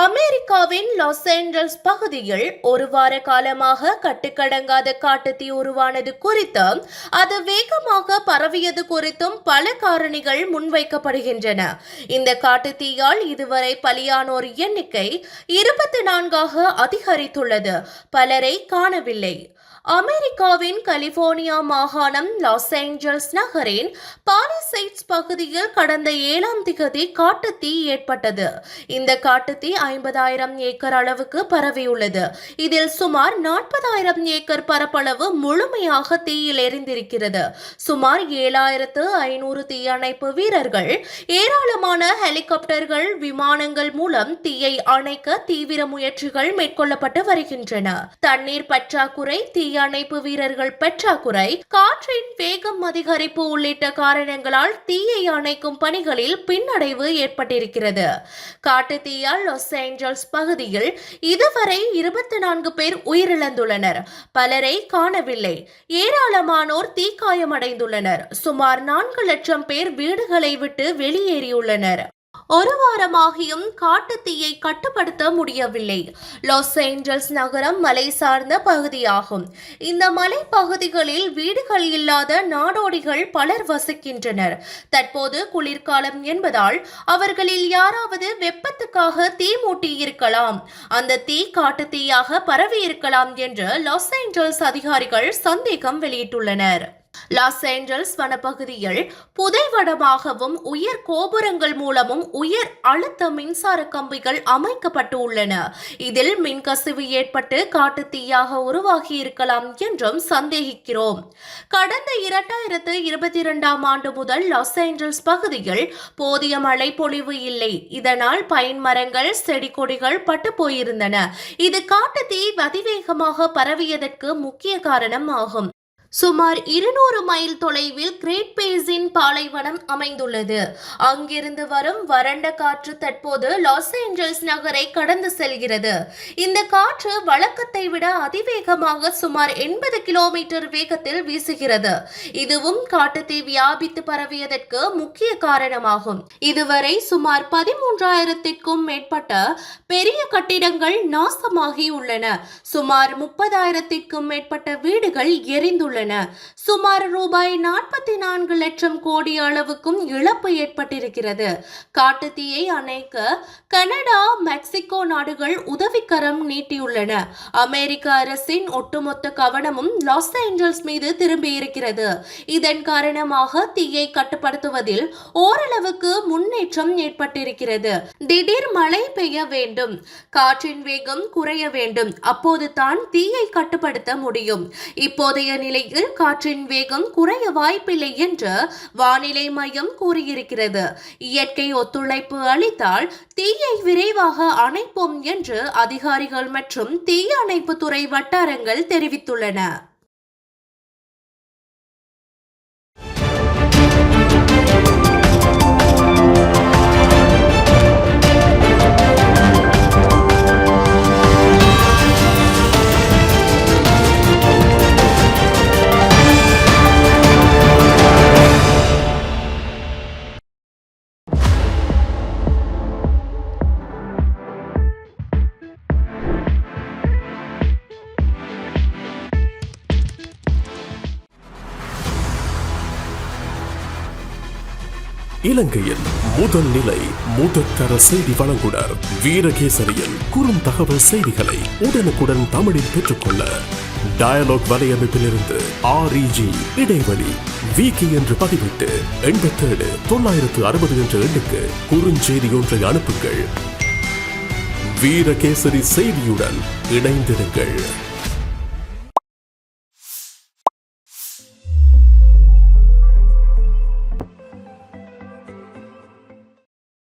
அமெரிக்காவின் Los Angeles பகுதியில் ஒரு வார காலமாக கட்டுக்கடங்காத காட்டுத்தீ உருவானது குறித்தும் அது வேகமாக பரவியது குறித்தும் பல காரணிகள் முன்வைக்கப்படுகின்றன. இந்த காட்டுத்தீயால் இதுவரை பலியானோர் எண்ணிக்கை 24 அதிகரித்துள்ளது. பலரை காணவில்லை. அமெரிக்காவின் கலிபோர்னியா மாகாணம் லாஸ் ஏஞ்சல்ஸ் நகரின் பாலிசைட்ஸ் பகுதியில் கடந்த 7ஆம் திகதி காட்டுத்தீ ஏற்பட்டது. இந்த காட்டுத்தீ 50,000 ஏக்கர் அளவுக்கு பரவியுள்ளது. இதில் சுமார் 40,000 ஏக்கர் பரப்பளவு முழுமையாக தீயில் எரிந்திருக்கிறது. சுமார் 7,500 தீயணைப்பு வீரர்கள், ஏராளமான ஹெலிகாப்டர்கள், விமானங்கள் மூலம் தீயை அணைக்க தீவிர முயற்சிகள் மேற்கொள்ளப்பட்டு வருகின்றன. தண்ணீர் பற்றாக்குறை, தீயணைப்பு வீரர்கள் பற்றாக்குறை, காற்றின் வேகம் அதிகரிப்பு உள்ளிட்ட காரணங்களால் தீயை அணைக்கும் பணிகளில் பின்னடைவு ஏற்பட்டிருக்கிறது. காட்டுத்தீயால் லாஸ் ஏஞ்சல்ஸ் பகுதியில் இதுவரை 24 பேர் உயிரிழந்துள்ளனர். பலரை காணவில்லை. ஏராளமானோர் தீக்காயமடைந்துள்ளனர். சுமார் 4 லட்சம் பேர் வீடுகளை விட்டு வெளியேறியுள்ளனர். ஒரு வாரமாகியும் காட்டுத்தீயை கட்டுப்படுத்த முடியவில்லை. லாஸ் ஏஞ்சல்ஸ் நகரம் மலை சார்ந்த பகுதியாகும். இந்த மலை பகுதிகளில் வீடுகள் இல்லாத நாடோடிகள் பலர் வசிக்கின்றனர். தற்போது குளிர்காலம் என்பதால் அவர்களில் யாராவது வெப்பத்துக்காக தீ மூட்டி இருக்கலாம். அந்த தீ காட்டுத்தீயாக பரவி இருக்கலாம் என்று லாஸ் ஏஞ்சல்ஸ் அதிகாரிகள் சந்தேகம் வெளியிட்டுள்ளனர். லாஸ் ஏஞ்சல்ஸ் வனப்பகுதியில் புதைவடமாகவும் உயர் கோபுரங்கள் மூலமும் உயர் அழுத்த மின்சார கம்பிகள் அமைக்கப்பட்டு உள்ளன. இதில் மின்கசிவு ஏற்பட்டு காட்டுத்தீயாக உருவாகி இருக்கலாம் என்றும் சந்தேகிக்கிறோம். கடந்த 2022ஆம் ஆண்டு முதல் லாஸ் ஏஞ்சல்ஸ் பகுதியில் போதிய மழை பொழிவு இல்லை. இதனால் பைன் மரங்கள், செடி கொடிகள் பட்டு போயிருந்தன. இது காட்டுத்தீ அதிவேகமாக பரவியதற்கு முக்கிய காரணம் ஆகும். சுமார் 200 மைல் தொலைவில் கிரேட் பேசின் பாலைவனம் அமைந்துள்ளது. அங்கிருந்து வரும் வறண்ட காற்று தற்போது லாஸ் ஏஞ்சல்ஸ் நகரை கடந்து செல்கிறது. இந்த காற்று வழக்கத்தை விட அதிவேகமாக சுமார் 80 கிலோமீட்டர் வேகத்தில் வீசுகிறது. இதுவும் காட்டுத்தீ வியாபித்து பரவியதற்கு முக்கிய காரணமாகும். இதுவரை சுமார் 13,000க்கும் மேற்பட்ட பெரிய கட்டிடங்கள் நாசமாகி உள்ளன. சுமார் 30,000க்கும் மேற்பட்ட வீடுகள் எரிந்துள்ளன. சுமார் ரூபாய் 44 லட்சம் கோடி அளவுக்கும் இழப்பு ஏற்பட்டிருக்கிறது. காட்டுத்தீயை அணைக்க கனடா, மெக்சிகோ நாடுகள் உதவிக்கரம் நீட்டியுள்ளன. அமெரிக்க அரசின் ஒட்டுமொத்த கவனமும் லாஸ் ஏஞ்சல்ஸ் மீது திரும்பியிருக்கிறது. இதன் காரணமாக தீயை கட்டுப்படுத்துவதில் ஓரளவுக்கு முன்னேற்றம் ஏற்பட்டிருக்கிறது. திடீர் மழை பெய்ய வேண்டும், காற்றின் வேகம் குறைய வேண்டும். அப்போது தான் தீயை கட்டுப்படுத்த முடியும். இப்போதைய நிலையில் காற்றின் வேகம் குறைய வாய்ப்பில்லை என்று வானிலை மையம் கூறியிருக்கிறது. இயற்கை ஒத்துழைப்பு அளித்தால் தீயை விரைவாக அணைப்போம் என்று அதிகாரிகள் மற்றும் தீய அணைப்பு துறை வட்டாரங்கள் தெரிவித்துள்ளன. இலங்கையின் முதல் நிலை முதற்தர செய்தி வழங்குனர் வீரகேசரியின் குறும் தகவல் செய்திகளை உடனுக்குடன் தமிழில் பெற்றுக்கொள்ள டயலாக் வலையமைப்பிலிருந்து REG இடைவெளி வீக்கி என்று பதிவிட்டு 87 960 என்ற எண்ணுக்கு குறுஞ்செய்தி ஒன்றை அனுப்புங்கள். வீரகேசரி செய்தியுடன் இணைந்திருங்கள்.